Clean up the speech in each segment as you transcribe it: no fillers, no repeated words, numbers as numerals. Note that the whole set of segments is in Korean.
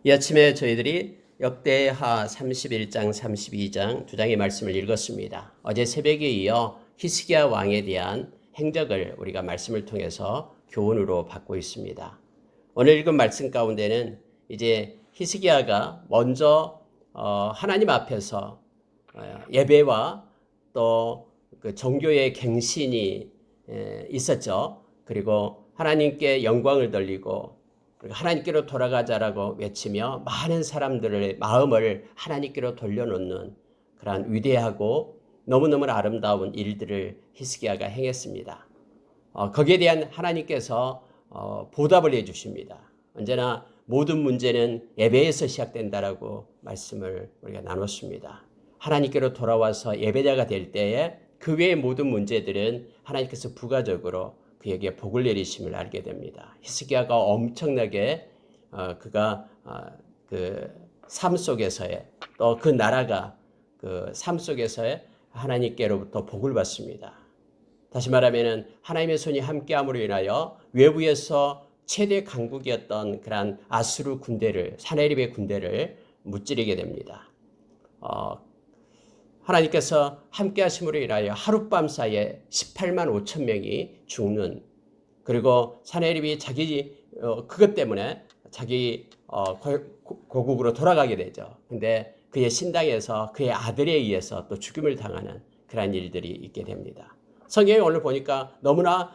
이 아침에 저희들이 역대하 31장, 32장 두 장의 말씀을 읽었습니다. 어제 새벽에 이어 히스기야 왕에 대한 행적을 우리가 말씀을 통해서 교훈으로 받고 있습니다. 오늘 읽은 말씀 가운데는 이제 히스기야가 먼저 하나님 앞에서 예배와 또 그 종교의 갱신이 있었죠. 그리고 하나님께 영광을 돌리고 하나님께로 돌아가자라고 외치며 많은 사람들의 마음을 하나님께로 돌려놓는 그러한 위대하고 너무너무 아름다운 일들을 히스기야가 행했습니다. 거기에 대한 하나님께서 보답을 해주십니다. 언제나 모든 문제는 예배에서 시작된다라고 말씀을 우리가 나눴습니다. 하나님께로 돌아와서 예배자가 될 때에 그 외의 모든 문제들은 하나님께서 부가적으로 그에게 복을 내리심을 알게 됩니다. 히스기야가 엄청나게 그가 그 삶 속에서의 또 그 나라가 그 삶 속에서의 하나님께로부터 복을 받습니다. 다시 말하면은 하나님의 손이 함께함으로 인하여 외부에서 최대 강국이었던 그러한 아수르 군대를 사네립의 군대를 무찌르게 됩니다. 하나님께서 함께 하심으로 인하여 하룻밤 사이에 18만 5천 명이 죽는, 그리고 사네립이 그것 때문에 자기 고국으로 돌아가게 되죠. 근데 그의 신당에서 그의 아들에 의해서 또 죽임을 당하는 그런 일들이 있게 됩니다. 성경에 오늘 보니까 너무나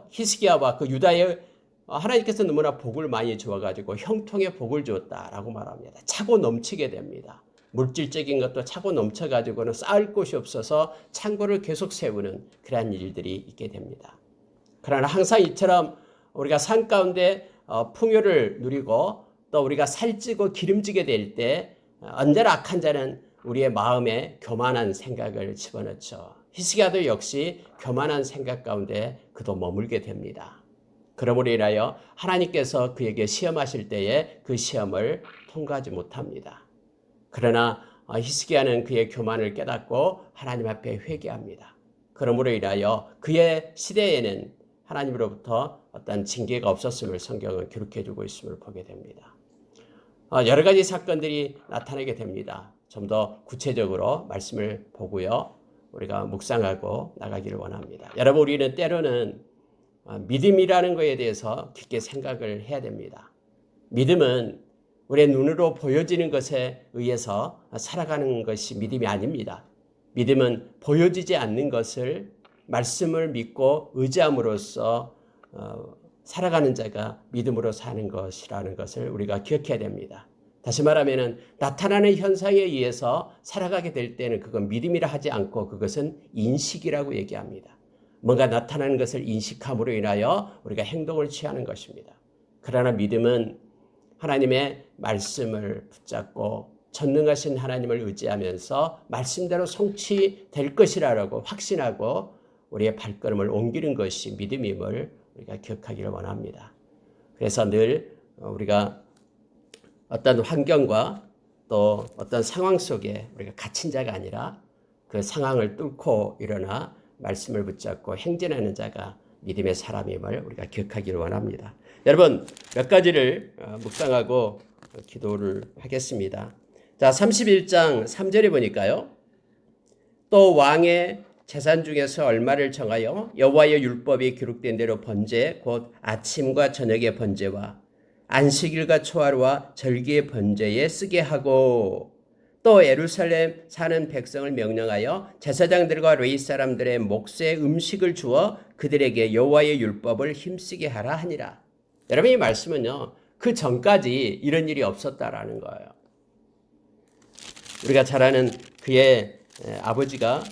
히스기야와 그 유다의 하나님께서 너무나 복을 많이 주어가지고 형통의 복을 주었다라고 말합니다. 차고 넘치게 됩니다. 물질적인 것도 차고 넘쳐가지고는 쌓을 곳이 없어서 창고를 계속 세우는 그러한 일들이 있게 됩니다. 그러나 항상 이처럼 우리가 산 가운데 풍요를 누리고 또 우리가 살찌고 기름지게 될 때 언제나 악한 자는 우리의 마음에 교만한 생각을 집어넣죠. 히스기야도 역시 교만한 생각 가운데 그도 머물게 됩니다. 그러므로 인하여 하나님께서 그에게 시험하실 때에 그 시험을 통과하지 못합니다. 그러나 히스기야는 그의 교만을 깨닫고 하나님 앞에 회개합니다. 그러므로 인하여 그의 시대에는 하나님으로부터 어떤 징계가 없었음을 성경은 기록해주고 있음을 보게 됩니다. 여러 가지 사건들이 나타나게 됩니다. 좀 더 구체적으로 말씀을 보고요, 우리가 묵상하고 나가기를 원합니다. 여러분, 우리는 때로는 믿음이라는 것에 대해서 깊게 생각을 해야 됩니다. 믿음은 우리의 눈으로 보여지는 것에 의해서 살아가는 것이 믿음이 아닙니다. 믿음은 보여지지 않는 것을 말씀을 믿고 의지함으로써 살아가는 자가 믿음으로 사는 것이라는 것을 우리가 기억해야 됩니다. 다시 말하면 나타나는 현상에 의해서 살아가게 될 때는 그건 믿음이라 하지 않고 그것은 인식이라고 얘기합니다. 뭔가 나타나는 것을 인식함으로 인하여 우리가 행동을 취하는 것입니다. 그러나 믿음은 하나님의 말씀을 붙잡고 전능하신 하나님을 의지하면서 말씀대로 성취될 것이라고 확신하고 우리의 발걸음을 옮기는 것이 믿음임을 우리가 기억하기를 원합니다. 그래서 늘 우리가 어떤 환경과 또 어떤 상황 속에 우리가 갇힌 자가 아니라 그 상황을 뚫고 일어나 말씀을 붙잡고 행진하는 자가 믿음의 사람임을 우리가 기억하기를 원합니다. 여러분, 몇 가지를 묵상하고 기도를 하겠습니다. 자, 31장 3절에 보니까요. 또 왕의 재산 중에서 얼마를 정하여 여호와의 율법이 기록된 대로 번제 곧 아침과 저녁의 번제와 안식일과 초하루와 절기의 번제에 쓰게 하고, 또 예루살렘 사는 백성을 명령하여 제사장들과 레위 사람들의 몫의 음식을 주어 그들에게 여호와의 율법을 힘쓰게 하라 하니라. 여러분, 이 말씀은요, 그 전까지 이런 일이 없었다라는 거예요. 우리가 잘 아는 그의 아버지가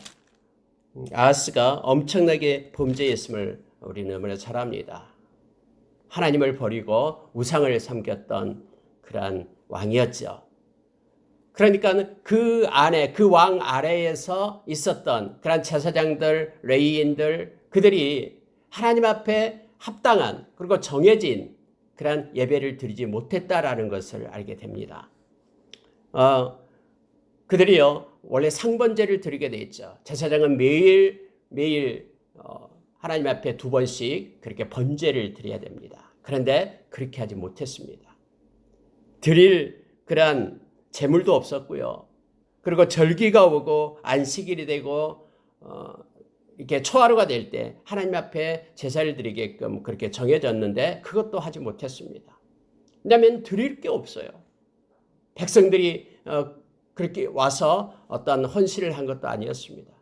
아하스가 엄청나게 범죄했음을 우리는 너무나 잘 압니다. 하나님을 버리고 우상을 섬겼던 그러한 왕이었죠. 그러니까 그 안에, 그 왕 아래에서 있었던 그런 제사장들, 레위인들, 그들이 하나님 앞에 합당한 그리고 정해진 그런 예배를 드리지 못했다라는 것을 알게 됩니다. 그들이요, 원래 상번제를 드리게 돼 있죠. 제사장은 매일 하나님 앞에 2번씩 그렇게 번제를 드려야 됩니다. 그런데 그렇게 하지 못했습니다. 드릴 그러한 재물도 없었고요. 그리고 절기가 오고 안식일이 되고 이렇게 초하루가 될 때 하나님 앞에 제사를 드리게끔 그렇게 정해졌는데 그것도 하지 못했습니다. 왜냐하면 드릴 게 없어요. 백성들이 그렇게 와서 어떤 헌신을 한 것도 아니었습니다.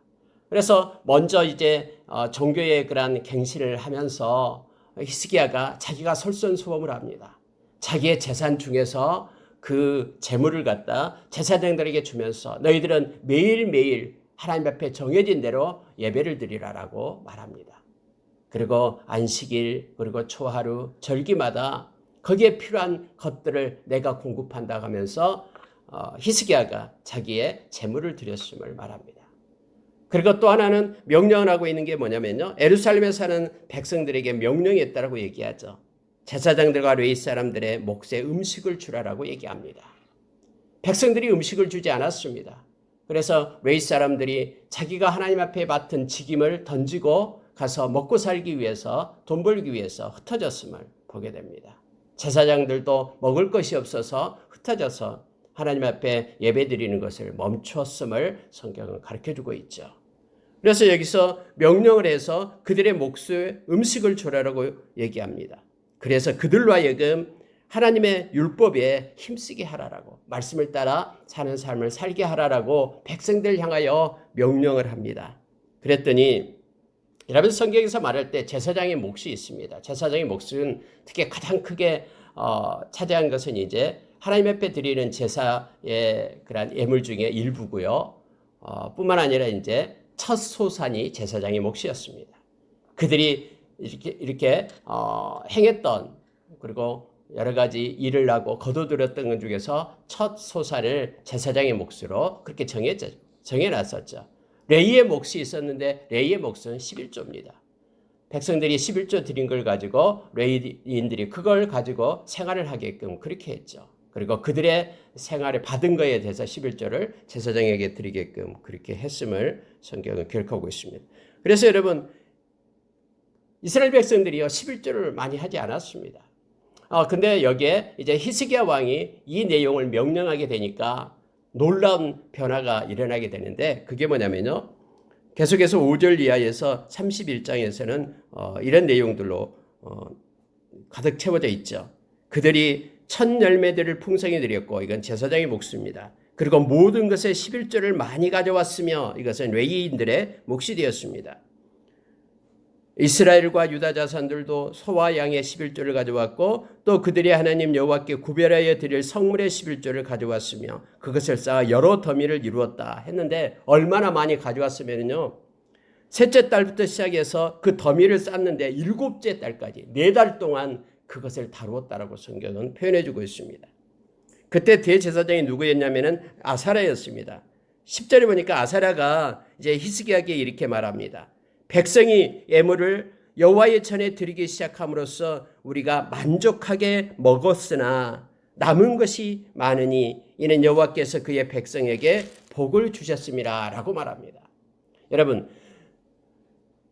그래서 먼저 이제 종교의 그러한 갱신을 하면서 히스기야가 자기가 솔선수범을 합니다. 자기의 재산 중에서 그 재물을 갖다 제사장들에게 주면서 너희들은 매일매일 하나님 앞에 정해진 대로 예배를 드리라라고 말합니다. 그리고 안식일 그리고 초하루 절기마다 거기에 필요한 것들을 내가 공급한다 하면서 히스기야가 자기의 재물을 드렸음을 말합니다. 그리고 또 하나는 명령을 하고 있는 게 뭐냐면요. 예루살렘에 사는 백성들에게 명령했다라고 얘기하죠. 제사장들과 레위 사람들의 몫에 음식을 주라라고 얘기합니다. 백성들이 음식을 주지 않았습니다. 그래서 레위 사람들이 자기가 하나님 앞에 맡은 직임을 던지고 가서 먹고 살기 위해서 돈 벌기 위해서 흩어졌음을 보게 됩니다. 제사장들도 먹을 것이 없어서 흩어져서 하나님 앞에 예배드리는 것을 멈췄음을 성경은 가르쳐주고 있죠. 그래서 여기서 명령을 해서 그들의 몫에 음식을 주라라고 얘기합니다. 그래서 그들로 하여금 하나님의 율법에 힘쓰게 하라라고 말씀을 따라 사는 삶을 살게 하라라고 백성들 향하여 명령을 합니다. 그랬더니 여러분 성경에서 말할 때 제사장의 몫이 있습니다. 제사장의 몫은 특히 가장 크게 차지한 것은 이제 하나님 앞에 드리는 제사의 그런 예물 중에 일부고요. 뿐만 아니라 이제 첫 소산이 제사장의 몫이었습니다. 그들이 이렇게 행했던 그리고 여러 가지 일을 하고 거둬들였던 것 중에서 첫 소산을 제사장의 몫으로 그렇게 정해놨었죠. 레위의 몫이 있었는데 레위의 몫은 11조입니다. 백성들이 11조 드린 걸 가지고 레위인들이 그걸 가지고 생활을 하게끔 그렇게 했죠. 그리고 그들의 생활을 받은 거에 대해서 11조를 제사장에게 드리게끔 그렇게 했음을 성경은 기록하고 있습니다. 그래서 여러분 이스라엘 백성들이요 11조를 많이 하지 않았습니다. 근데 여기에 이제 히스기야 왕이 이 내용을 명령하게 되니까 놀라운 변화가 일어나게 되는데 그게 뭐냐면요. 계속해서 5절 이하에서 31장에서는 이런 내용들로 가득 채워져 있죠. 그들이 첫 열매들을 풍성히 드렸고 이건 제사장의 몫입니다. 그리고 모든 것의 11조를 많이 가져왔으며 이것은 레위인들의 몫이 되었습니다. 이스라엘과 유다 자손들도 소와 양의 11조를 가져왔고 또 그들이 하나님 여호와께 구별하여 드릴 성물의 11조를 가져왔으며 그것을 쌓아 여러 더미를 이루었다 했는데 얼마나 많이 가져왔으면요. 셋째 달부터 시작해서 그 더미를 쌓는데 일곱째 달까지 4달 동안 그것을 다루었다라고 성경은 표현해주고 있습니다. 그때 대제사장이 누구였냐면은 아사랴였습니다. 10절에 보니까 아사랴가 이제 히스기야에게 이렇게 말합니다. 백성이 예물을 여호와의 전에 드리기 시작함으로써 우리가 만족하게 먹었으나 남은 것이 많으니 이는 여호와께서 그의 백성에게 복을 주셨음이라라고 말합니다. 여러분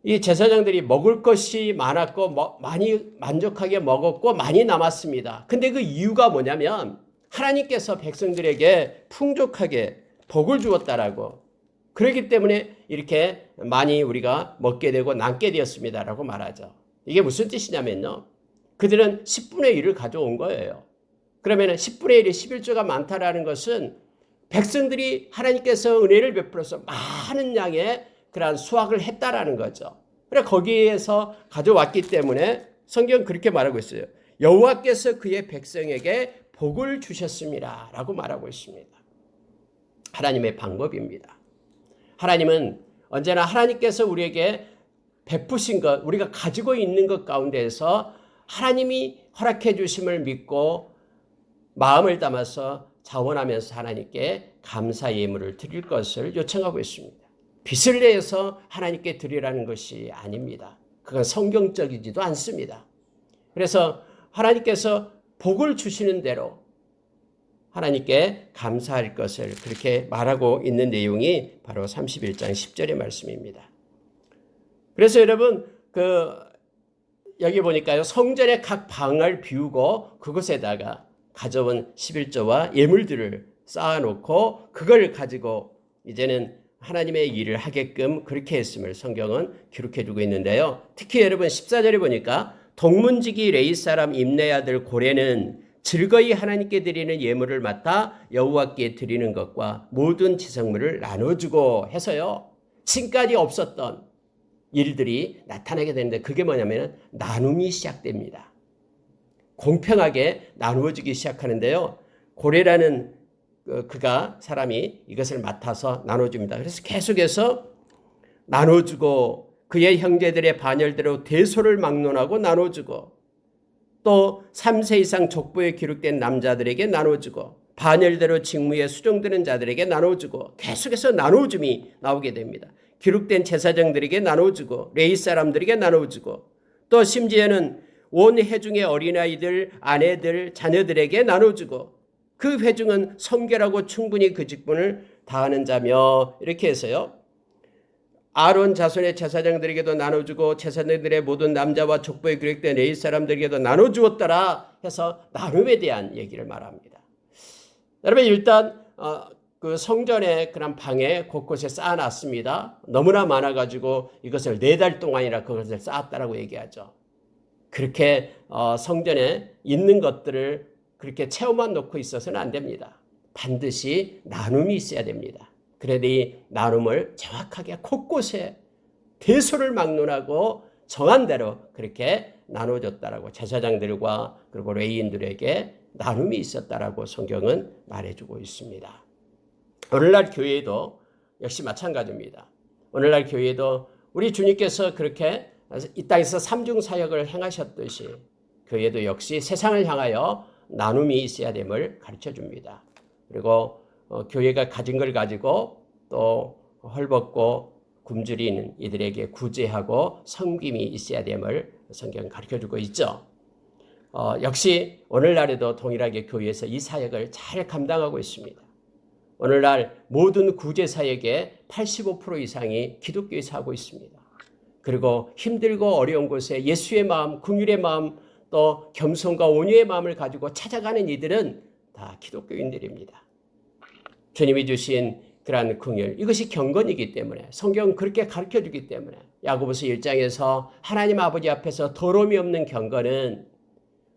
이 제사장들이 먹을 것이 많았고 많이 만족하게 먹었고 많이 남았습니다. 근데 그 이유가 뭐냐면 하나님께서 백성들에게 풍족하게 복을 주었다라고 그렇기 때문에 이렇게 많이 우리가 먹게 되고 남게 되었습니다라고 말하죠. 이게 무슨 뜻이냐면요. 그들은 10분의 1을 가져온 거예요. 그러면 10분의 1이 11조가 많다라는 것은 백성들이 하나님께서 은혜를 베풀어서 많은 양의 그러한 수확을 했다라는 거죠. 그래 거기에서 가져왔기 때문에 성경은 그렇게 말하고 있어요. 여호와께서 그의 백성에게 복을 주셨습니다라고 말하고 있습니다. 하나님의 방법입니다. 하나님은 언제나 하나님께서 우리에게 베푸신 것, 우리가 가지고 있는 것 가운데에서 하나님이 허락해 주심을 믿고 마음을 담아서 자원하면서 하나님께 감사 예물을 드릴 것을 요청하고 있습니다. 빚을 내서 하나님께 드리라는 것이 아닙니다. 그건 성경적이지도 않습니다. 그래서 하나님께서 복을 주시는 대로 하나님께 감사할 것을 그렇게 말하고 있는 내용이 바로 31장 10절의 말씀입니다. 그래서 여러분 여기 보니까요. 성전의 각 방을 비우고 그곳에다가 가져온 11조와 예물들을 쌓아놓고 그걸 가지고 이제는 하나님의 일을 하게끔 그렇게 했음을 성경은 기록해두고 있는데요. 특히 여러분 14절에 보니까 동문지기 레위 사람 임레의 아들 고레는 즐거이 하나님께 드리는 예물을 맡아 여호와께 드리는 것과 모든 지성물을 나눠주고 해서요. 지금까지 없었던 일들이 나타나게 되는데 그게 뭐냐면 나눔이 시작됩니다. 공평하게 나누어지기 시작하는데요. 고레라는 그가 사람이 이것을 맡아서 나눠줍니다. 그래서 계속해서 나눠주고 그의 형제들의 반열대로 대소를 막론하고 나눠주고 또 3세 이상 족보에 기록된 남자들에게 나눠주고 반열대로 직무에 수종되는 자들에게 나눠주고 계속해서 나눠줌이 나오게 됩니다. 기록된 제사장들에게 나눠주고 레위 사람들에게 나눠주고 또 심지어는 온 회중의 어린아이들, 아내들, 자녀들에게 나눠주고 그 회중은 성결하고 충분히 그 직분을 다하는 자며 이렇게 해서요. 아론 자손의 제사장들에게도 나눠주고 제사장들의 모든 남자와 족보에 기록된 레위 사람들에게도 나눠주었더라 해서 나눔에 대한 얘기를 말합니다. 여러분 일단 그 성전의 그런 방에 곳곳에 쌓아놨습니다. 너무나 많아가지고 이것을 4달 동안이나 그것을 쌓았다라고 얘기하죠. 그렇게 성전에 있는 것들을 그렇게 채워만 놓고 있어서는 안 됩니다. 반드시 나눔이 있어야 됩니다. 그래도 이 나눔을 정확하게 곳곳에 대소를 막론하고 정한 대로 그렇게 나눠줬다라고 제사장들과 그리고 레위인들에게 나눔이 있었다라고 성경은 말해주고 있습니다. 오늘날 교회도 역시 마찬가지입니다. 오늘날 교회도 우리 주님께서 그렇게 이 땅에서 삼중 사역을 행하셨듯이 교회도 역시 세상을 향하여 나눔이 있어야 됨을 가르쳐 줍니다. 그리고 교회가 가진 걸 가지고 또 헐벗고 굶주린 이들에게 구제하고 섬김이 있어야 됨을 성경 가르쳐주고 있죠. 역시 오늘날에도 동일하게 교회에서 이 사역을 잘 감당하고 있습니다. 오늘날 모든 구제 사역의 85% 이상이 기독교에서 하고 있습니다. 그리고 힘들고 어려운 곳에 예수의 마음, 긍휼의 마음, 또 겸손과 온유의 마음을 가지고 찾아가는 이들은 다 기독교인들입니다. 주님이 주신 그러한 긍휼, 이것이 경건이기 때문에 성경은 그렇게 가르쳐주기 때문에 야고보서 1장에서 하나님 아버지 앞에서 더러움이 없는 경건은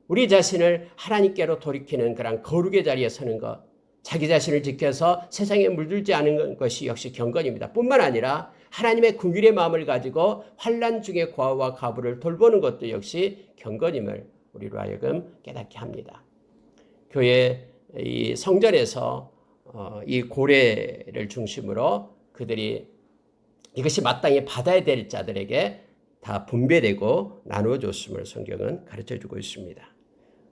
우리 자신을 하나님께로 돌이키는 그런 거룩의 자리에 서는 것, 자기 자신을 지켜서 세상에 물들지 않은 것이 역시 경건입니다. 뿐만 아니라 하나님의 긍휼의 마음을 가지고 환난 중에 고아와 과부를 돌보는 것도 역시 경건임을 우리로 하여금 깨닫게 합니다. 교회 이 성전에서 이 고레를 중심으로 그들이 이것이 마땅히 받아야 될 자들에게 다 분배되고 나누어줬음을 성경은 가르쳐주고 있습니다.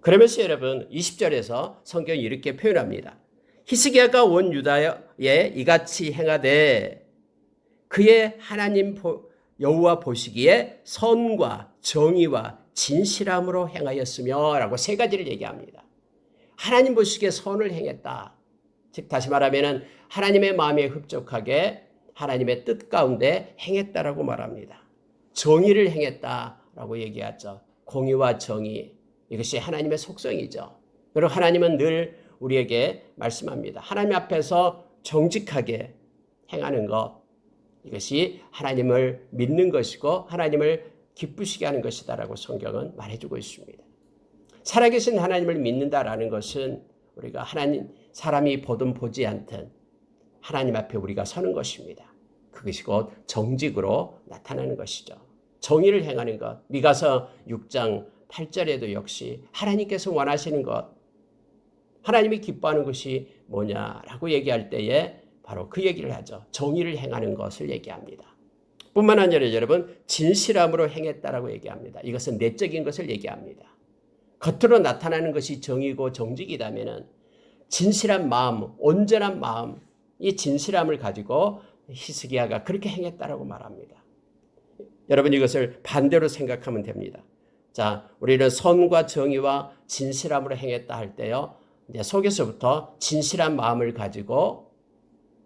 그러면서 여러분 20절에서 성경이 이렇게 표현합니다. 히스기야가 온 유다에 이같이 행하되 그의 하나님 여호와 보시기에 선과 정의와 진실함으로 행하였으며 라고 3가지를 얘기합니다. 하나님 보시기에 선을 행했다. 즉 다시 말하면 하나님의 마음에 흡족하게 하나님의 뜻 가운데 행했다라고 말합니다. 정의를 행했다라고 얘기하죠. 공의와 정의, 이것이 하나님의 속성이죠. 그리고 하나님은 늘 우리에게 말씀합니다. 하나님 앞에서 정직하게 행하는 것, 이것이 하나님을 믿는 것이고 하나님을 기쁘시게 하는 것이다라고 성경은 말해주고 있습니다. 살아계신 하나님을 믿는다라는 것은 우리가 하나님, 사람이 보든 보지 않든 하나님 앞에 우리가 서는 것입니다. 그것이 곧 정직으로 나타나는 것이죠. 정의를 행하는 것. 미가서 6장 8절에도 역시 하나님께서 원하시는 것, 하나님이 기뻐하는 것이 뭐냐라고 얘기할 때에 바로 그 얘기를 하죠. 정의를 행하는 것을 얘기합니다. 뿐만 아니라 여러분 진실함으로 행했다라고 얘기합니다. 이것은 내적인 것을 얘기합니다. 겉으로 나타나는 것이 정의고 정직이라면 진실한 마음, 온전한 마음, 이 진실함을 가지고 히스기야가 그렇게 행했다라고 말합니다. 여러분 이것을 반대로 생각하면 됩니다. 자, 우리는 선과 정의와 진실함으로 행했다 할 때요. 이제 속에서부터 진실한 마음을 가지고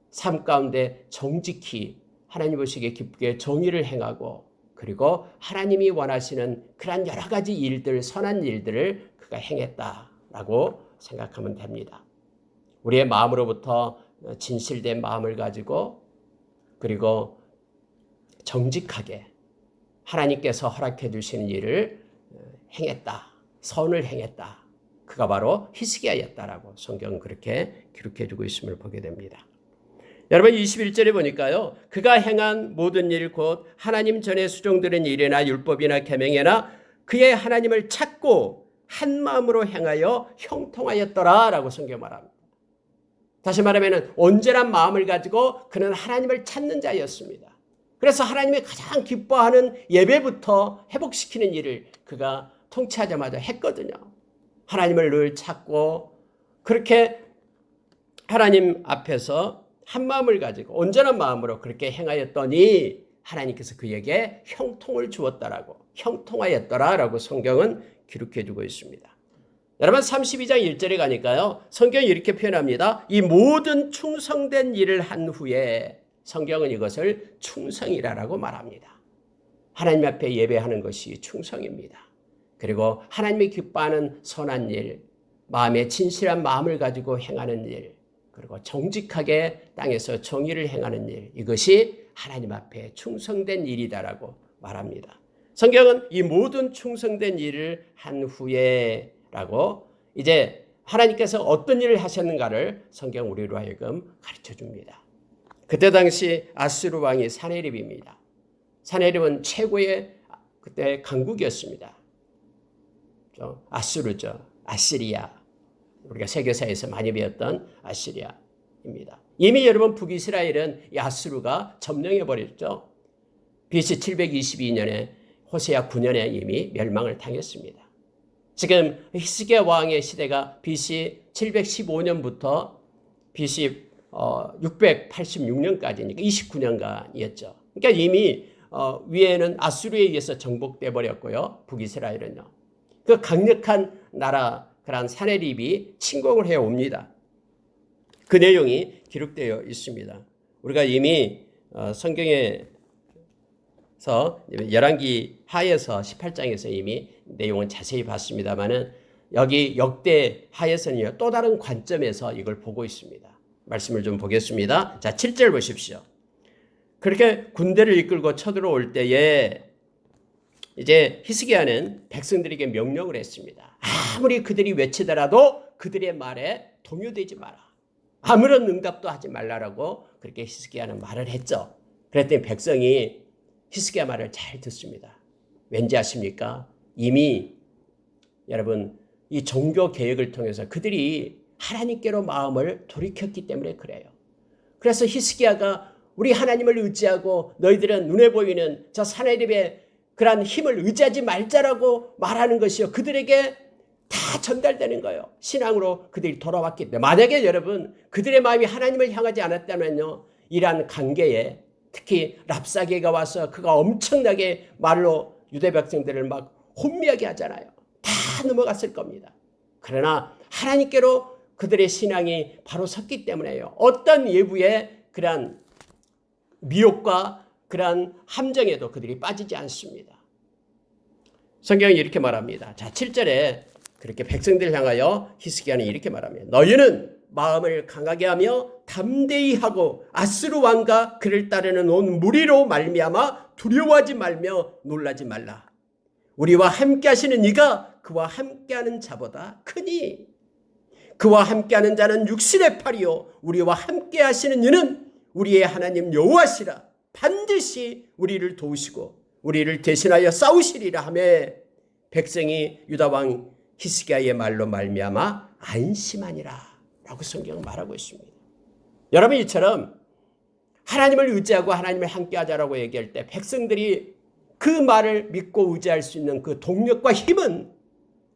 삶 가운데 정직히 하나님 보시기에 기쁘게 정의를 행하고 그리고 하나님이 원하시는 그러한 여러 가지 일들, 선한 일들을 그가 행했다라고 생각하면 됩니다. 우리의 마음으로부터 진실된 마음을 가지고 그리고 정직하게 하나님께서 허락해 주시는 일을 행했다. 선을 행했다. 그가 바로 히스기야였다라고 성경은 그렇게 기록해 주고 있음을 보게 됩니다. 여러분 21절에 보니까요. 그가 행한 모든 일 곧 하나님 전에 수종드는 일이나 율법이나 계명이나 그의 하나님을 찾고 한 마음으로 행하여 형통하였더라라고 성경 말합니다. 다시 말하면 온전한 마음을 가지고 그는 하나님을 찾는 자였습니다. 그래서 하나님이 가장 기뻐하는 예배부터 회복시키는 일을 그가 통치하자마자 했거든요. 하나님을 늘 찾고 그렇게 하나님 앞에서 한 마음을 가지고 온전한 마음으로 그렇게 행하였더니 하나님께서 그에게 형통을 주었다라고 형통하였더라라고 성경은 기록해 주고 있습니다. 여러분 32장 1절에 가니까요. 성경이 이렇게 표현합니다. 이 모든 충성된 일을 한 후에 성경은 이것을 충성이라고 말합니다. 하나님 앞에 예배하는 것이 충성입니다. 그리고 하나님이 기뻐하는 선한 일, 마음에 진실한 마음을 가지고 행하는 일, 그리고 정직하게 땅에서 정의를 행하는 일, 이것이 하나님 앞에 충성된 일이다라고 말합니다. 성경은 이 모든 충성된 일을 한 후에 라고 이제 하나님께서 어떤 일을 하셨는가를 성경 우리로 하여금 가르쳐 줍니다. 그때 당시 아수르 왕이 사네립입니다. 사네립은 최고의 그때 강국이었습니다. 아수르죠. 아시리아. 우리가 세계사에서 많이 배웠던 아시리아입니다. 이미 여러분 북이스라엘은 이 아수르가 점령해 버렸죠. BC 722년에 호세아 9년에 이미 멸망을 당했습니다. 지금 히스기야 왕의 시대가 BC 715년부터 BC 686년까지니까 29년간이었죠. 그러니까 이미 위에는 아수르에 의해서 정복돼 버렸고요. 북이스라엘은요. 그 강력한 나라 그런 사네립이 침공을 해 옵니다. 그 내용이 기록되어 있습니다. 우리가 이미 성경에서 열왕기 하에서 18장에서 이미 내용은 자세히 봤습니다만은 여기 역대 하에서는요 또 다른 관점에서 이걸 보고 있습니다. 말씀을 좀 보겠습니다. 자, 7절 보십시오. 그렇게 군대를 이끌고 쳐들어올 때에 이제 히스기야는 백성들에게 명령을 했습니다. 아무리 그들이 외치더라도 그들의 말에 동요되지 마라. 아무런 응답도 하지 말라라고 그렇게 히스기야는 말을 했죠. 그랬더니 백성이 히스기야 말을 잘 듣습니다. 왠지 아십니까? 이미 여러분 이 종교 개혁을 통해서 그들이 하나님께로 마음을 돌이켰기 때문에 그래요. 그래서 히스기야가 우리 하나님을 의지하고 너희들은 눈에 보이는 저 사내립의 그러한 힘을 의지하지 말자라고 말하는 것이요. 그들에게 다 전달되는 거예요. 신앙으로 그들이 돌아왔기 때문에. 만약에 여러분 그들의 마음이 하나님을 향하지 않았다면요. 이러한 관계에 특히 랍사게가 와서 그가 엄청나게 말로 유대 백성들을 막 혼미하게 하잖아요. 다 넘어갔을 겁니다. 그러나 하나님께로 그들의 신앙이 바로 섰기 때문에요. 어떤 예부의 그러한 미혹과 그러한 함정에도 그들이 빠지지 않습니다. 성경이 이렇게 말합니다. 자, 7절에 그렇게 백성들을 향하여 히스기야는 이렇게 말합니다. 너희는 마음을 강하게 하며 담대히 하고 아수르 왕과 그를 따르는 온 무리로 말미암아 두려워하지 말며 놀라지 말라. 우리와 함께 하시는 이가 그와 함께하는 자보다 크니 그와 함께하는 자는 육신의 팔이요 우리와 함께 하시는 이는 우리의 하나님 여호와시라. 반드시 우리를 도우시고 우리를 대신하여 싸우시리라 하며 백성이 유다 왕 히스기야의 말로 말미암아 안심하니라 라고 성경은 말하고 있습니다. 여러분 이처럼 하나님을 의지하고 하나님을 함께하자라고 얘기할 때 백성들이 그 말을 믿고 의지할 수 있는 그 동력과 힘은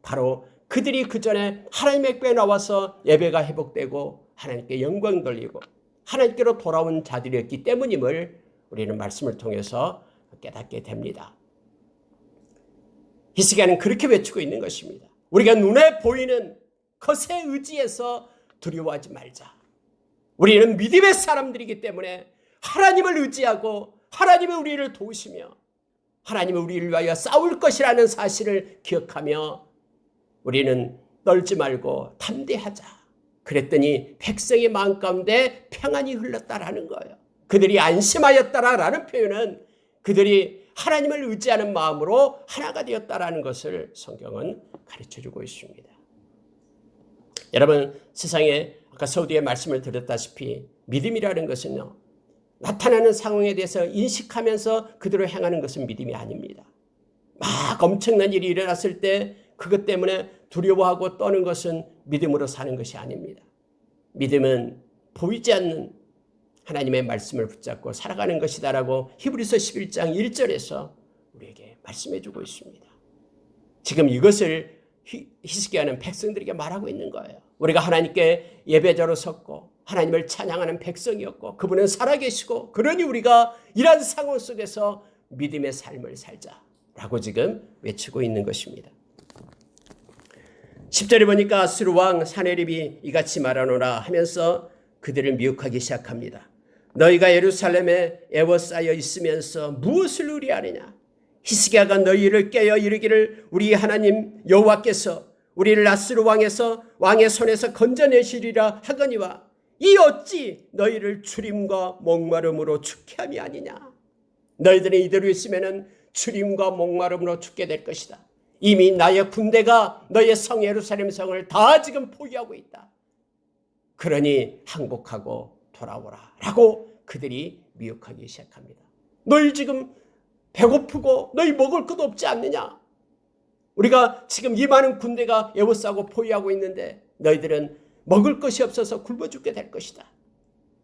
바로 그들이 그 전에 하나님의 궤에 나와서 예배가 회복되고 하나님께 영광 돌리고 하나님께로 돌아온 자들이었기 때문임을 우리는 말씀을 통해서 깨닫게 됩니다. 히스기야는 그렇게 외치고 있는 것입니다. 우리가 눈에 보이는 것에 의지해서 두려워하지 말자. 우리는 믿음의 사람들이기 때문에 하나님을 의지하고 하나님이 우리를 도우시며 하나님은 우리를 위하여 싸울 것이라는 사실을 기억하며 우리는 떨지 말고 담대하자. 그랬더니 백성의 마음 가운데 평안이 흘렀다라는 거예요. 그들이 안심하였다라는 표현은 그들이 하나님을 의지하는 마음으로 하나가 되었다라는 것을 성경은 가르쳐주고 있습니다. 여러분, 세상에 아까 서두에 말씀을 드렸다시피 믿음이라는 것은요, 나타나는 상황에 대해서 인식하면서 그대로 행하는 것은 믿음이 아닙니다. 막 엄청난 일이 일어났을 때 그것 때문에 두려워하고 떠는 것은 믿음으로 사는 것이 아닙니다. 믿음은 보이지 않는 하나님의 말씀을 붙잡고 살아가는 것이다라고 히브리서 11장 1절에서 우리에게 말씀해 주고 있습니다. 지금 이것을 히스기야는 백성들에게 말하고 있는 거예요. 우리가 하나님께 예배자로 섰고 하나님을 찬양하는 백성이었고 그분은 살아계시고 그러니 우리가 이런 상황 속에서 믿음의 삶을 살자라고 지금 외치고 있는 것입니다. 10절에 보니까 아수르 왕 사네립이 이같이 말하노라 하면서 그들을 미혹하기 시작합니다. 너희가 예루살렘에 에워싸여 있으면서 무엇을 의뢰하느냐? 히스기야가 너희를 깨어 이르기를 우리 하나님 여호와께서 우리를 아수르 왕의 손에서 건져내시리라 하거니와 이 어찌 너희를 주림과 목마름으로 죽게 함이 아니냐? 너희들은 이대로 있으면 주림과 목마름으로 죽게 될 것이다. 이미 나의 군대가 너의 성 예루살렘 성을 다 지금 포위하고 있다. 그러니 항복하고 돌아오라 라고 그들이 미혹하기 시작합니다. 너희 지금 배고프고 너희 먹을 것도 없지 않느냐? 우리가 지금 이 많은 군대가 에워싸고 포위하고 있는데 너희들은 먹을 것이 없어서 굶어 죽게 될 것이다.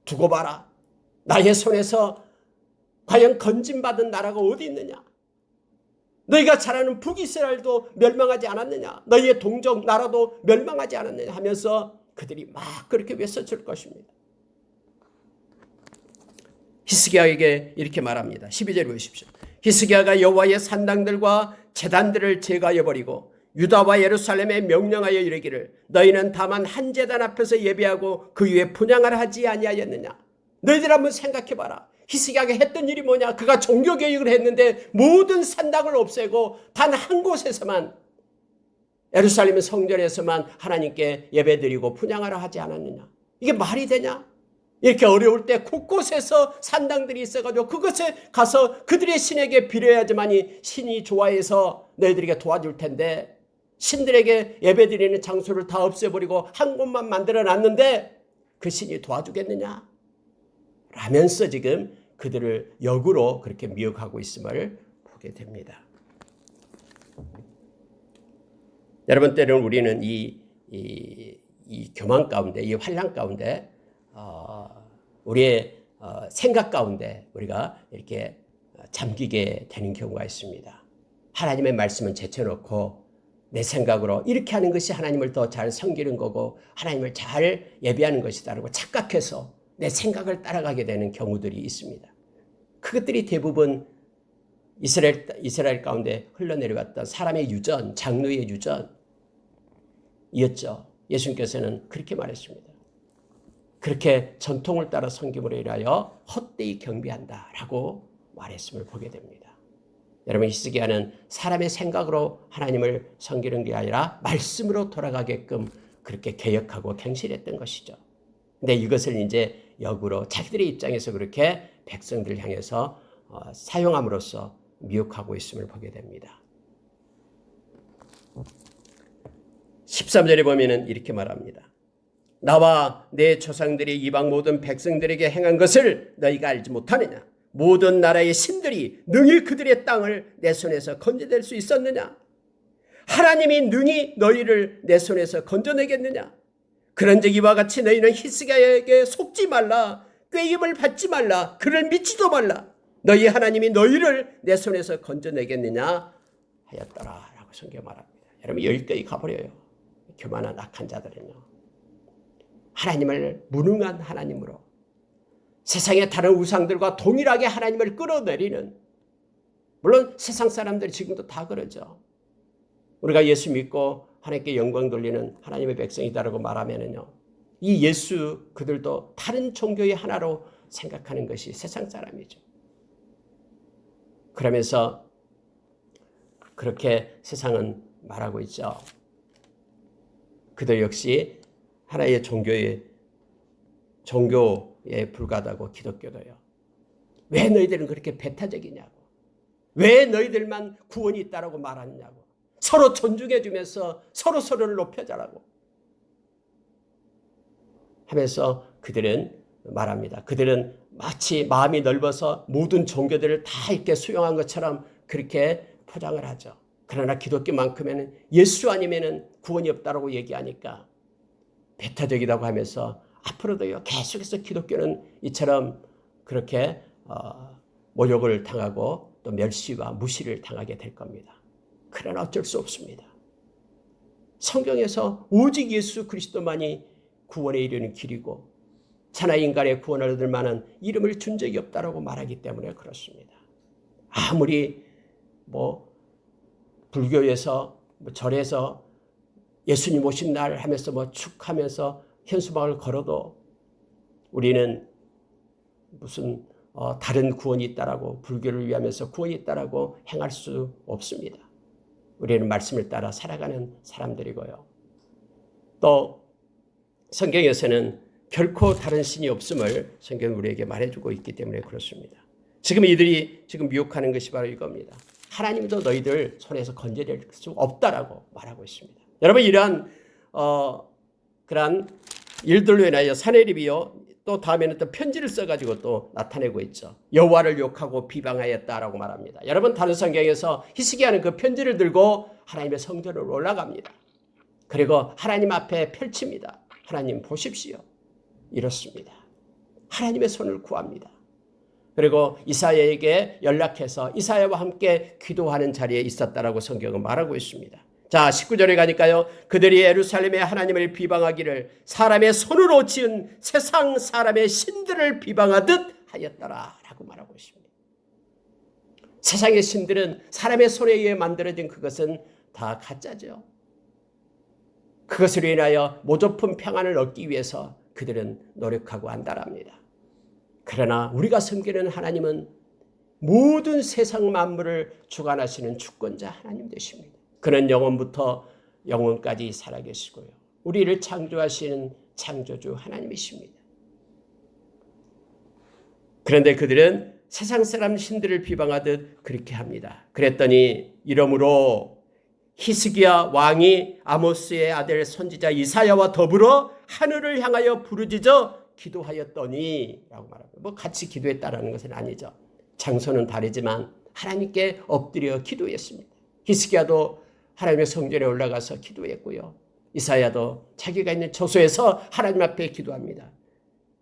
두고 봐라. 나의 손에서 과연 건진받은 나라가 어디 있느냐? 너희가 잘 아는 북이스라엘도 멸망하지 않았느냐? 너희의 동족 나라도 멸망하지 않았느냐? 하면서 그들이 막 그렇게 외쳐줄 것입니다. 히스기야에게 이렇게 말합니다. 12절 보십시오. 히스기야가 여호와의 산당들과 제단들을 제거하여 버리고 유다와 예루살렘에 명령하여 이르기를 너희는 다만 한 제단 앞에서 예배하고 그 위에 분향을 하지 아니하였느냐? 너희들 한번 생각해봐라. 히스기야가 했던 일이 뭐냐? 그가 종교개혁을 했는데 모든 산당을 없애고 단 한 곳에서만 예루살렘 성전에서만 하나님께 예배드리고 분향하라 하지 않았느냐? 이게 말이 되냐? 이렇게 어려울 때 곳곳에서 산당들이 있어가지고 그것에 가서 그들의 신에게 빌어야지만이 신이 좋아해서 너희들에게 도와줄 텐데 신들에게 예배드리는 장소를 다 없애버리고 한 곳만 만들어놨는데 그 신이 도와주겠느냐? 라면서 지금 그들을 역으로 그렇게 미혹하고 있음을 보게 됩니다. 여러분, 때로는 우리는 이 교만 가운데, 이 환난 가운데 우리의 생각 가운데 우리가 이렇게 잠기게 되는 경우가 있습니다. 하나님의 말씀은 제쳐놓고 내 생각으로 이렇게 하는 것이 하나님을 더 잘 섬기는 거고 하나님을 잘 예배하는 것이다라고 착각해서 내 생각을 따라가게 되는 경우들이 있습니다. 그것들이 대부분 이스라엘 가운데 흘러내려왔던 사람의 유전, 장로의 유전이었죠. 예수님께서는 그렇게 말했습니다. 그렇게 전통을 따라 섬김으로 인하여 헛되이 경배한다라고 말했음을 보게 됩니다. 여러분, 히스기야는 사람의 생각으로 하나님을 섬기는 게 아니라 말씀으로 돌아가게끔 그렇게 개혁하고 갱신했던 것이죠. 근데 이것을 이제 역으로 자기들의 입장에서 그렇게 백성들을 향해서 사용함으로써 미혹하고 있음을 보게 됩니다. 13절에 보면은 이렇게 말합니다. 나와 내 조상들이 이방 모든 백성들에게 행한 것을 너희가 알지 못하느냐? 모든 나라의 신들이 능히 그들의 땅을 내 손에서 건져낼 수 있었느냐? 하나님이 능히 너희를 내 손에서 건져내겠느냐? 그런즉 이와 같이 너희는 히스기야에게 속지 말라. 꾀임을 받지 말라. 그를 믿지도 말라. 너희 하나님이 너희를 내 손에서 건져내겠느냐 하였더라 라고 성경 말합니다. 여러분, 여기까지 가버려요. 교만한 악한 자들은요, 하나님을 무능한 하나님으로 세상의 다른 우상들과 동일하게 하나님을 끌어내리는, 물론 세상 사람들이 지금도 다 그러죠. 우리가 예수 믿고 하나님께 영광 돌리는 하나님의 백성이다라고 말하면은요, 이 예수 그들도 다른 종교의 하나로 생각하는 것이 세상 사람이죠. 그러면서 그렇게 세상은 말하고 있죠. 그들 역시 하나의 종교에 불과하다고 기독교도요. 왜 너희들은 그렇게 배타적이냐고. 왜 너희들만 구원이 있다라고 말하느냐고. 서로 존중해주면서 서로를 높여자라고 하면서 그들은 말합니다. 그들은 마치 마음이 넓어서 모든 종교들을 다 이렇게 수용한 것처럼 그렇게 포장을 하죠. 그러나 기독교만큼에는 예수 아니면은 구원이 없다라고 얘기하니까 배타적이라고 하면서 앞으로도요 계속해서 기독교는 이처럼 그렇게 모욕을 당하고 또 멸시와 무시를 당하게 될 겁니다. 그러나 어쩔 수 없습니다. 성경에서 오직 예수 그리스도만이 구원에 이르는 길이고 천하 인간의 구원을 얻을 만한 이름을 준 적이 없다라고 말하기 때문에 그렇습니다. 아무리 불교에서 절에서 예수님 오신 날 하면서 축하면서 현수막을 걸어도 우리는 무슨 다른 구원이 있다라고 불교를 위하면서 구원이 있다라고 행할 수 없습니다. 우리는 말씀을 따라 살아가는 사람들이고요. 또 성경에서는 결코 다른 신이 없음을 성경은 우리에게 말해주고 있기 때문에 그렇습니다. 지금 이들이 지금 미혹하는 것이 바로 이겁니다. 하나님도 너희들 손에서 건져낼 수 없다라고 말하고 있습니다. 여러분 이러한 그러한 일들로 인하여 사내립이요 또 다음에는 또 편지를 써가지고 또 나타내고 있죠. 여호와를 욕하고 비방하였다라고 말합니다. 여러분 다른 성경에서 히스기야는 그 편지를 들고 하나님의 성전으로 올라갑니다. 그리고 하나님 앞에 펼칩니다. 하나님 보십시오. 이렇습니다. 하나님의 손을 구합니다. 그리고 이사야에게 연락해서 이사야와 함께 기도하는 자리에 있었다라고 성경은 말하고 있습니다. 자, 19절에 가니까요. 그들이 예루살렘의 하나님을 비방하기를 사람의 손으로 지은 세상 사람의 신들을 비방하듯 하였더라라고 말하고 있습니다. 세상의 신들은 사람의 손에 의해 만들어진 그것은 다 가짜죠. 그것으로 인하여 모조품 평안을 얻기 위해서 그들은 노력하고 안달합니다. 그러나 우리가 섬기는 하나님은 모든 세상 만물을 주관하시는 주권자 하나님 되십니다. 그는 영원부터 영원까지 살아계시고요. 우리를 창조하시는 창조주 하나님이십니다. 그런데 그들은 세상 사람 신들을 비방하듯 그렇게 합니다. 그랬더니 이러므로 히스기야 왕이 아모스의 아들 선지자 이사야와 더불어 하늘을 향하여 부르짖어 기도하였더니 라고 말합니다. 같이 기도했다라는 것은 아니죠. 장소는 다르지만 하나님께 엎드려 기도했습니다. 히스기야도 하나님의 성전에 올라가서 기도했고요. 이사야도 자기가 있는 처소에서 하나님 앞에 기도합니다.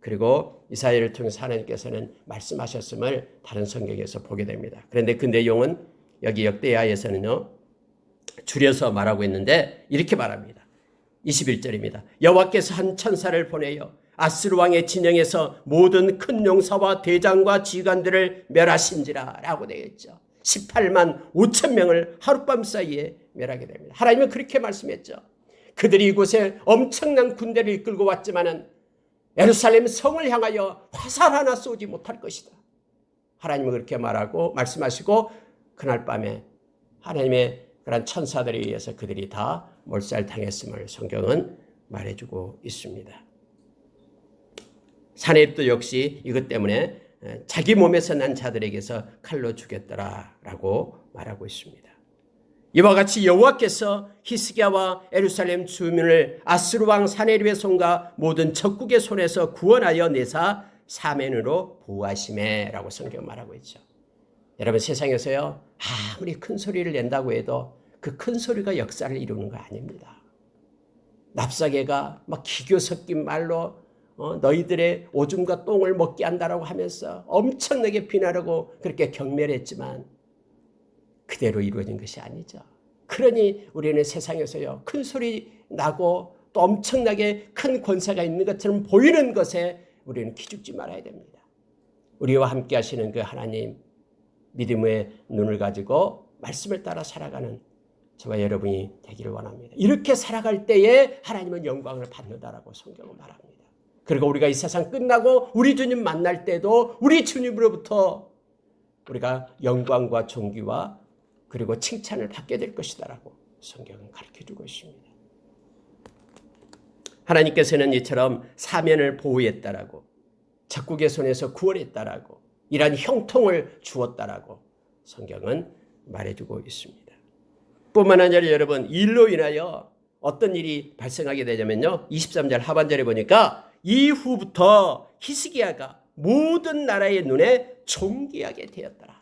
그리고 이사야를 통해서 하나님께서는 말씀하셨음을 다른 성경에서 보게 됩니다. 그런데 그 내용은 여기 역대하에서는요. 줄여서 말하고 있는데 이렇게 말합니다. 21절입니다. 여호와께서 한 천사를 보내어 아스루 왕의 진영에서 모든 큰 용사와 대장과 지휘관들을 멸하신지라 라고 되어 있죠. 18만 5천 명을 하룻밤 사이에 멸하게 됩니다. 하나님은 그렇게 말씀했죠. 그들이 이곳에 엄청난 군대를 이끌고 왔지만은 예루살렘 성을 향하여 화살 하나 쏘지 못할 것이다. 하나님은 그렇게 말하고 말씀하시고 그날 밤에 하나님의 그런 천사들에 의해서 그들이 다 몰살당했음을 성경은 말해주고 있습니다. 사내립도 역시 이것 때문에 자기 몸에서 난 자들에게서 칼로 죽였더라라고 말하고 있습니다. 이와 같이 여호와께서 히스기야와 예루살렘 주민을 아스루 왕 사내립의 손과 모든 적국의 손에서 구원하여 내사 사면으로 보호하시매라고 성경 말하고 있죠. 여러분 세상에서요 아무리 큰 소리를 낸다고 해도 그 큰 소리가 역사를 이루는 거 아닙니다. 납사개가 막 기교 섞인 말로 너희들의 오줌과 똥을 먹게 한다라고 하면서 엄청나게 비난하고 그렇게 경멸했지만 그대로 이루어진 것이 아니죠. 그러니 우리는 세상에서요 큰 소리 나고 또 엄청나게 큰 권세가 있는 것처럼 보이는 것에 우리는 기죽지 말아야 됩니다. 우리와 함께 하시는 그 하나님 믿음의 눈을 가지고 말씀을 따라 살아가는 저와 여러분이 되기를 원합니다. 이렇게 살아갈 때에 하나님은 영광을 받는다라고 성경은 말합니다. 그리고 우리가 이 세상 끝나고 우리 주님 만날 때도 우리 주님으로부터 우리가 영광과 존귀와 그리고 칭찬을 받게 될 것이다라고 성경은 가르쳐주고 있습니다. 하나님께서는 이처럼 사면을 보호했다라고, 적국의 손에서 구원했다라고, 이러한 형통을 주었다라고 성경은 말해주고 있습니다. 뿐만 아니라 여러분, 일로 인하여 어떤 일이 발생하게 되냐면요, 23절 하반절에 보니까 이후부터 히스기야가 모든 나라의 눈에 존귀하게 되었더라.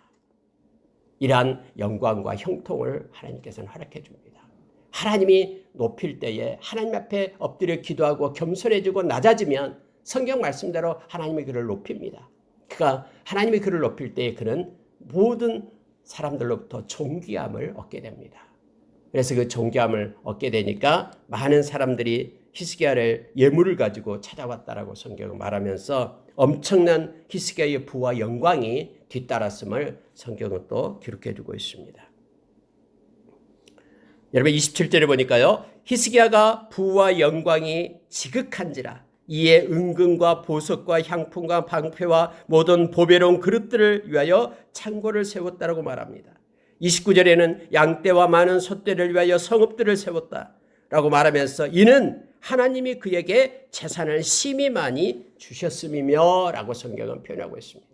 이러한 영광과 형통을 하나님께서는 허락해 줍니다. 하나님이 높일 때에 하나님 앞에 엎드려 기도하고 겸손해지고 낮아지면 성경 말씀대로 하나님이 그를 높입니다. 하나님이 그를 높일 때에 그는 모든 사람들로부터 존귀함을 얻게 됩니다. 그래서 그 존귀함을 얻게 되니까 많은 사람들이 히스기야를 예물을 가지고 찾아왔다라고 성경은 말하면서 엄청난 히스기야의 부와 영광이 뒤따랐음을 성경은 또 기록해 주고 있습니다. 여러분 27절에 보니까요, 히스기야가 부와 영광이 지극한지라 이에 은금과 보석과 향품과 방패와 모든 보배로운 그릇들을 위하여 창고를 세웠다라고 말합니다. 29절에는 양떼와 많은 소떼를 위하여 성읍들을 세웠다라고 말하면서 이는 하나님이 그에게 재산을 심히 많이 주셨음이며 라고 성경은 표현하고 있습니다.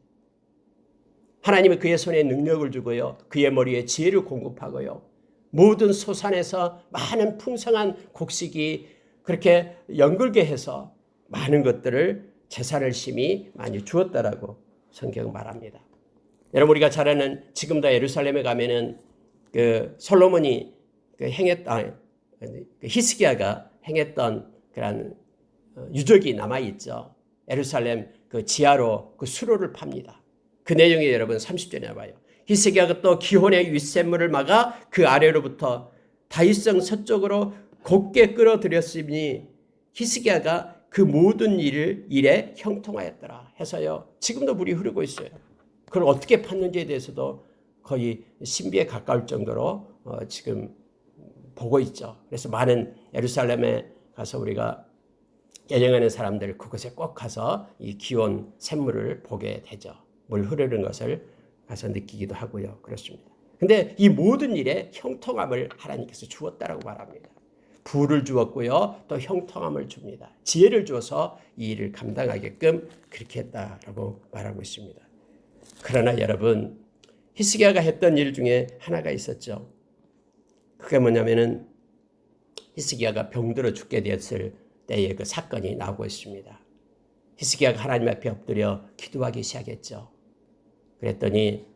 하나님이 그의 손에 능력을 주고요, 그의 머리에 지혜를 공급하고요, 모든 소산에서 많은 풍성한 곡식이 그렇게 연글게 해서 많은 것들을 재산을 심히 많이 주었다라고 성경은 말합니다. 여러분 우리가 잘 아는 지금도 예루살렘에 가면은 그 솔로몬이 히스기야가 행했던 그런 유적이 남아 있죠. 예루살렘 그 지하로 그 수로를 팝니다. 그 내용이 여러분 30절에 나와요. 히스기야가 또 기혼의 윗샘물을 막아 그 아래로부터 다윗성 서쪽으로 곱게 끌어들였으니 히스기야가 그 모든 일에 형통하였더라 해서요, 지금도 물이 흐르고 있어요. 그걸 어떻게 팠는지에 대해서도 거의 신비에 가까울 정도로 지금 보고 있죠. 그래서 많은 예루살렘에 가서 우리가 여행하는 사람들 그곳에 꼭 가서 이 기온 샘물을 보게 되죠. 물 흐르는 것을 가서 느끼기도 하고요. 그렇습니다. 근데 이 모든 일에 형통함을 하나님께서 주었다라고 말합니다. 부를 주었고요, 또 형통함을 줍니다. 지혜를 주어서 이 일을 감당하게끔 그렇게 했다라고 말하고 있습니다. 그러나 여러분, 히스기야가 했던 일 중에 하나가 있었죠. 그게 뭐냐면은 히스기야가 병들어 죽게 되었을 때의 그 사건이 나오고 있습니다. 히스기야가 하나님 앞에 엎드려 기도하기 시작했죠. 그랬더니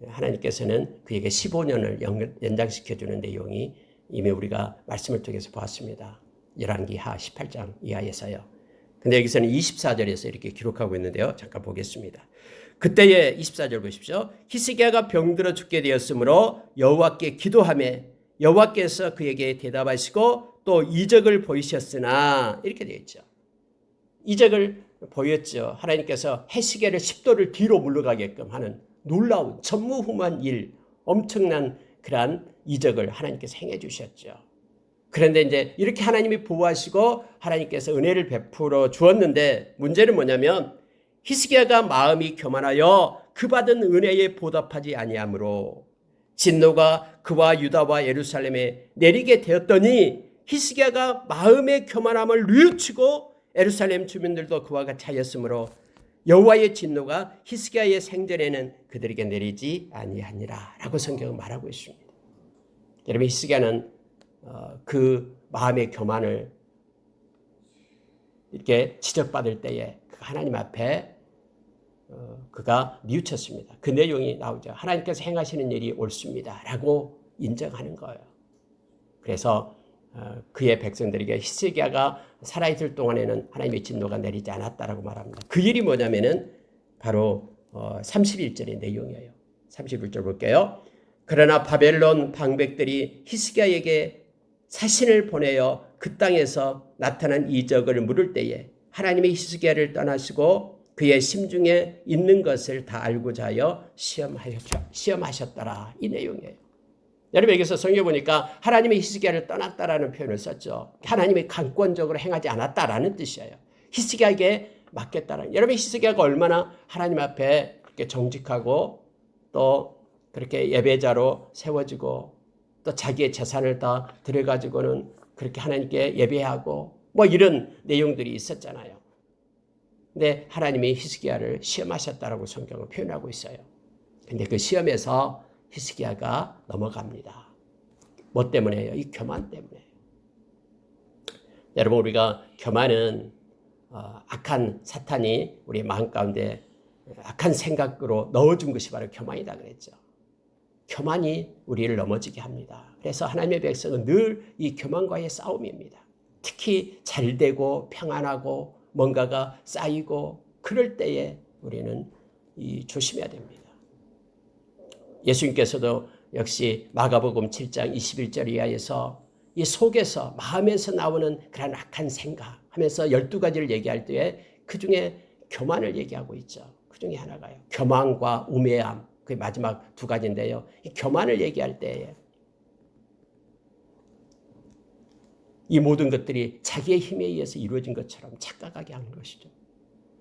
하나님께서는 그에게 15년을 연장시켜주는 내용이 이미 우리가 말씀을 통해서 보았습니다. 열왕기하 18장 이하에서요. 근데 여기서는 24절에서 이렇게 기록하고 있는데요. 잠깐 보겠습니다. 그때의 24절 보십시오. 히스기야가 병들어 죽게 되었으므로 여호와께 기도하매 여호와께서 그에게 대답하시고 또 이적을 보이셨으나 이렇게 되어 있죠. 이적을 보였죠. 하나님께서 해시계를 10도를 뒤로 물러가게끔 하는 놀라운 전무후무한 일, 엄청난 그러한 이적을 하나님께서 행해 주셨죠. 그런데 이제 이렇게 하나님이 보호하시고 하나님께서 은혜를 베풀어 주었는데 문제는 뭐냐면 히스기야가 마음이 교만하여 그 받은 은혜에 보답하지 아니하므로 진노가 그와 유다와 예루살렘에 내리게 되었더니 히스기야가 마음의 교만함을 뉘우치고 예루살렘 주민들도 그와 같이 하였으므로 여호와의 진노가 히스기야의 생전에는 그들에게 내리지 아니하니라 라고 성경은 말하고 있습니다. 여러분 히스기야는 그 마음의 교만을 이렇게 지적받을 때에 하나님 앞에 그가 뉘우쳤습니다. 그 내용이 나오죠. 하나님께서 행하시는 일이 옳습니다 라고 인정하는 거예요. 그래서 그의 백성들에게 히스기야가 살아있을 동안에는 하나님의 진노가 내리지 않았다라고 말합니다. 그 일이 뭐냐면은 바로 31절의 내용이에요. 31절 볼게요. 그러나 바벨론 방백들이 히스기야에게 사신을 보내어 그 땅에서 나타난 이적을 물을 때에 하나님이 히스기야를 떠나시고 그의 심중에 있는 것을 다 알고자 하여 시험하셨더라. 이 내용이에요. 여러분 여기서 성경에 보니까 하나님이 히스기야를 떠났다라는 표현을 썼죠. 하나님이 강권적으로 행하지 않았다라는 뜻이에요. 히스기야에게 맡겼다라는. 여러분 히스기야가 얼마나 하나님 앞에 그렇게 정직하고 또 그렇게 예배자로 세워지고 또 자기의 재산을 다 들여가지고는 그렇게 하나님께 예배하고 뭐 이런 내용들이 있었잖아요. 근데 하나님이 히스기야를 시험하셨다라고 성경은 표현하고 있어요. 근데 그 시험에서 히스기야가 넘어갑니다. 뭐 때문에요? 이 교만 때문에. 여러분, 우리가 교만은 악한 사탄이 우리 마음 가운데 악한 생각으로 넣어준 것이 바로 교만이다 그랬죠. 교만이 우리를 넘어지게 합니다. 그래서 하나님의 백성은 늘 이 교만과의 싸움입니다. 특히 잘되고 평안하고 뭔가가 쌓이고 그럴 때에 우리는 조심해야 됩니다. 예수님께서도 역시 마가복음 7장 21절 이하에서 이 속에서 마음에서 나오는 그런 악한 생각 하면서 12가지를 얘기할 때에 그중에 교만을 얘기하고 있죠. 그중에 하나가요. 교만과 우매함. 그게 마지막 두 가지인데요. 이 교만을 얘기할 때에 이 모든 것들이 자기의 힘에 의해서 이루어진 것처럼 착각하게 하는 것이죠.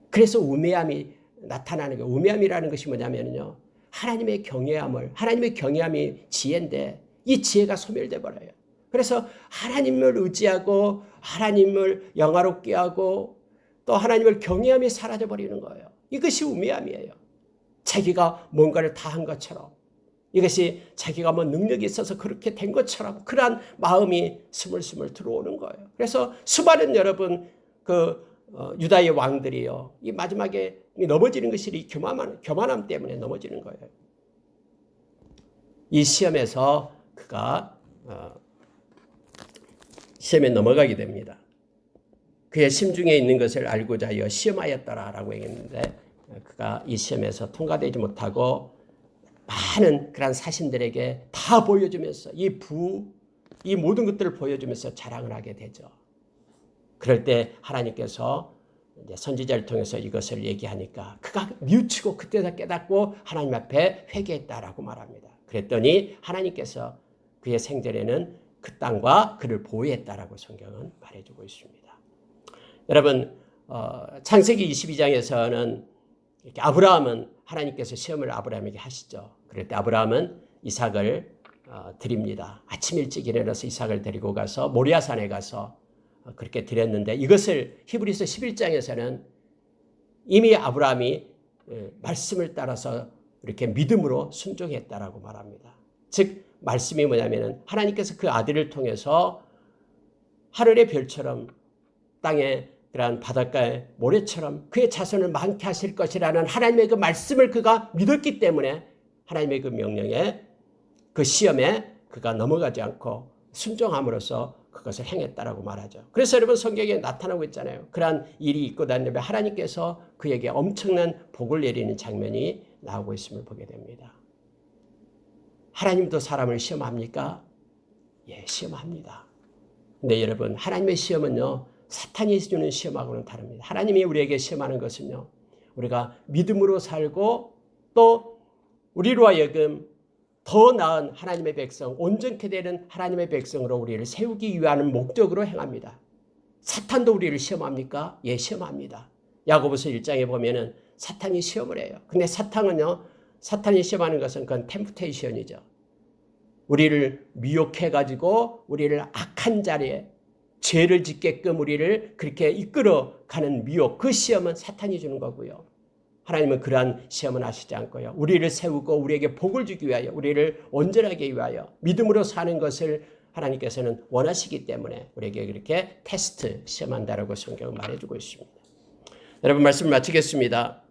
그래서 우매함이 나타나는 거예요. 우매함이라는 것이 뭐냐면요. 하나님의 경외함이 지혜인데 이 지혜가 소멸돼 버려요. 그래서 하나님을 의지하고 하나님을 영화롭게 하고 또 하나님을 경외함이 사라져 버리는 거예요. 이것이 우매함이에요. 자기가 뭔가를 다 한 것처럼 이것이 자기가 뭐 능력이 있어서 그렇게 된 것처럼 그러한 마음이 스물스물 들어오는 거예요. 그래서 수많은 여러분 유다의 왕들이요. 이 마지막에 넘어지는 것이 이 교만함 때문에 넘어지는 거예요. 이 시험에서 그가 시험에 넘어가게 됩니다. 그의 심중에 있는 것을 알고자 하여 시험하였더라라고 얘기했는데 그가 이 시험에서 통과되지 못하고 많은 그런 사신들에게 다 보여주면서 이 모든 것들을 보여주면서 자랑을 하게 되죠. 그럴 때 하나님께서 이제 선지자를 통해서 이것을 얘기하니까 그가 뉘우치고 그때서 깨닫고 하나님 앞에 회개했다라고 말합니다. 그랬더니 하나님께서 그의 생전에는 그 땅과 그를 보호했다라고 성경은 말해주고 있습니다. 여러분 창세기 22장에서는 이렇게 아브라함은 하나님께서 시험을 아브라함에게 하시죠. 그럴 때 아브라함은 이삭을 드립니다. 아침 일찍 일어나서 이삭을 데리고 가서 모리아산에 가서 그렇게 드렸는데 이것을 히브리서 11장에서는 이미 아브라함이 말씀을 따라서 이렇게 믿음으로 순종했다라고 말합니다. 즉 말씀이 뭐냐면은 하나님께서 그 아들을 통해서 하늘의 별처럼 땅에 그러한 바닷가의 모래처럼 그의 자손을 많게 하실 것이라는 하나님의 그 말씀을 그가 믿었기 때문에 하나님의 그 명령에 그 시험에 그가 넘어가지 않고 순종함으로써 그것을 행했다라고 말하죠. 그래서 여러분 성경에 나타나고 있잖아요. 그러한 일이 있고 난 다음에 하나님께서 그에게 엄청난 복을 내리는 장면이 나오고 있음을 보게 됩니다. 하나님도 사람을 시험합니까? 예, 시험합니다. 근데 여러분 하나님의 시험은요. 사탄이 주는 시험하고는 다릅니다. 하나님이 우리에게 시험하는 것은요. 우리가 믿음으로 살고 또 우리로 하여금 더 나은 하나님의 백성, 온전케 되는 하나님의 백성으로 우리를 세우기 위한 목적으로 행합니다. 사탄도 우리를 시험합니까? 예, 시험합니다. 야고보서 1장에 보면은 사탄이 시험을 해요. 근데 사탄이 시험하는 것은 그건 템프테이션이죠. 우리를 미혹해가지고 우리를 악한 자리에 죄를 짓게끔 우리를 그렇게 이끌어가는 미혹, 그 시험은 사탄이 주는 거고요. 하나님은 그러한 시험은 하시지 않고요. 우리를 세우고 우리에게 복을 주기 위하여 우리를 온전하게 위하여 믿음으로 사는 것을 하나님께서는 원하시기 때문에 우리에게 그렇게 테스트, 시험한다라고 성경은 말해주고 있습니다. 여러분 말씀을 마치겠습니다.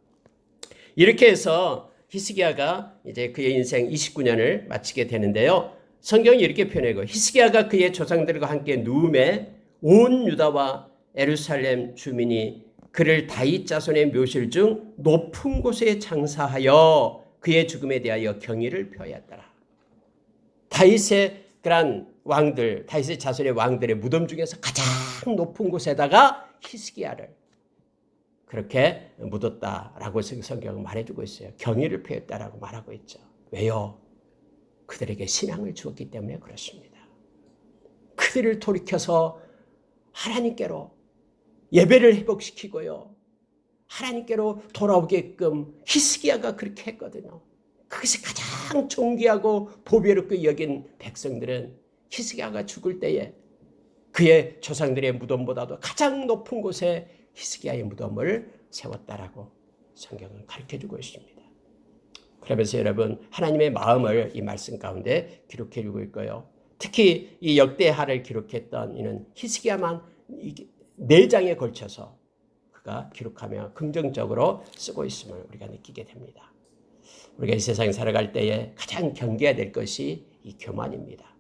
이렇게 해서 히스기야가 이제 그의 인생 29년을 마치게 되는데요. 성경이 이렇게 표현하고 히스기야가 그의 조상들과 함께 누움에 온 유다와 예루살렘 주민이 그를 다윗 자손의 묘실 중 높은 곳에 장사하여 그의 죽음에 대하여 경의를 표하였더라. 다윗의 그런 왕들, 다윗의 자손의 왕들의 무덤 중에서 가장 높은 곳에다가 히스기야를 그렇게 묻었다라고 성경은 말해주고 있어요. 경의를 표했다라고 말하고 있죠. 왜요? 그들에게 신앙을 주었기 때문에 그렇습니다. 그들을 돌이켜서 하나님께로 예배를 회복시키고요. 하나님께로 돌아오게끔 히스기야가 그렇게 했거든요. 그것이 가장 존귀하고 보배롭게 여긴 백성들은 히스기야가 죽을 때에 그의 조상들의 무덤보다도 가장 높은 곳에 히스기야의 무덤을 세웠다라고 성경은 가르쳐주고 있습니다. 그러면서 여러분 하나님의 마음을 이 말씀 가운데 기록해주고 있고요. 특히 이 역대하를 기록했던 이는 히스기야만 4장에 걸쳐서 그가 기록하며 긍정적으로 쓰고 있음을 우리가 느끼게 됩니다. 우리가 이 세상에 살아갈 때에 가장 경계해야 될 것이 이 교만입니다.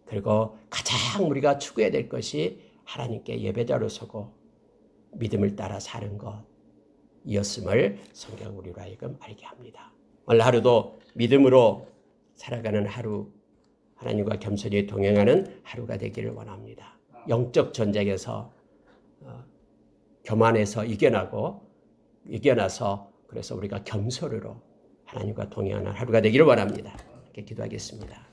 그리고 가장 우리가 추구해야 될 것이 하나님께 예배자로 서고 믿음을 따라 사는 것이었음을 성경 우리로 하여금 알게 합니다. 오늘 하루도 믿음으로 살아가는 하루, 하나님과 겸손히 동행하는 하루가 되기를 원합니다. 영적 전쟁에서 교만에서 이겨나서 그래서 우리가 겸손으로 하나님과 동행하는 하루가 되기를 원합니다. 이렇게 기도하겠습니다.